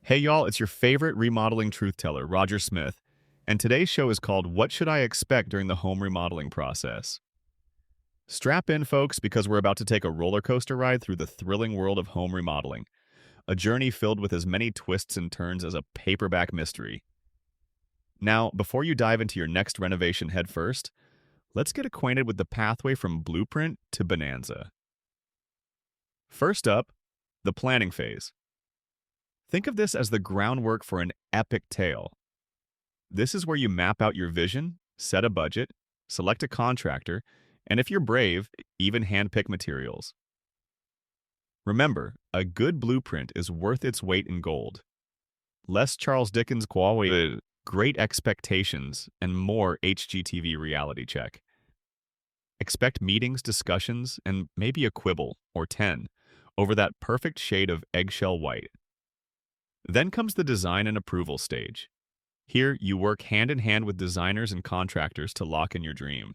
Hey y'all, it's your favorite remodeling truth teller, Roger Smith, and today's show is called What Should I Expect During the Home Remodeling Process? Strap in, folks, because we're about to take a roller coaster ride through the thrilling world of home remodeling, a journey filled with as many twists and turns as a paperback mystery. Now, before you dive into your next renovation headfirst, let's get acquainted with the pathway from blueprint to bonanza. First up, the planning phase. Think of this as the groundwork for an epic tale. This is where you map out your vision, set a budget, select a contractor, and if you're brave, even handpick materials. Remember, a good blueprint is worth its weight in gold. Less Charles Dickens quality, great expectations, and more HGTV reality check. Expect meetings, discussions, and maybe a quibble, or 10, over that perfect shade of eggshell white. Then comes the design and approval stage. Here, you work hand in hand with designers and contractors to lock in your dream.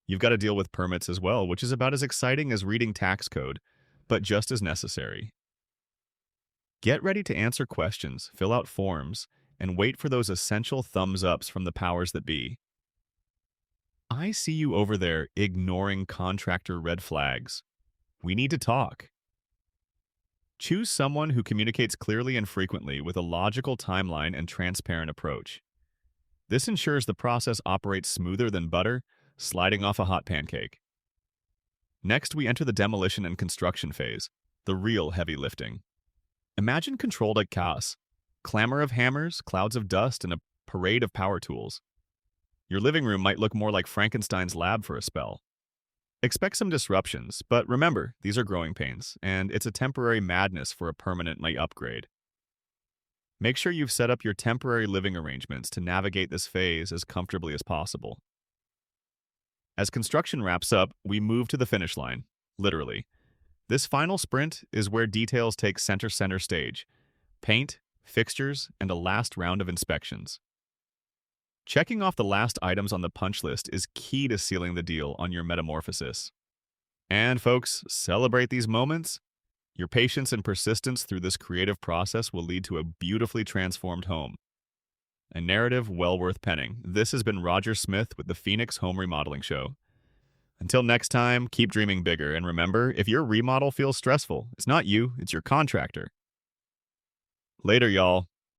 You've got to deal with permits as well, which is about as exciting as reading tax code, but just as necessary. Get ready to answer questions, fill out forms, and wait for those essential thumbs ups from the powers that be. I see you over there ignoring contractor red flags. We need to talk. Choose someone who communicates clearly and frequently with a logical timeline and transparent approach. This ensures the process operates smoother than butter, sliding off a hot pancake. Next, we enter the demolition and construction phase, the real heavy lifting. Imagine controlled chaos, clamor of hammers, clouds of dust, and a parade of power tools. Your living room might look more like Frankenstein's lab for a spell. Expect some disruptions, but remember, these are growing pains, and it's a temporary madness for a permanent upgrade. Make sure you've set up your temporary living arrangements to navigate this phase as comfortably as possible. As construction wraps up, we move to the finish line, literally. This final sprint is where details take center stage, paint, fixtures, and a last round of inspections. Checking off the last items on the punch list is key to sealing the deal on your metamorphosis. And folks, celebrate these moments. Your patience and persistence through this creative process will lead to a beautifully transformed home. A narrative well worth penning. This has been Roger Smith with the Phoenix Home Remodeling Show. Until next time, keep dreaming bigger, and remember, if your remodel feels stressful, it's not you, it's your contractor. Later, y'all.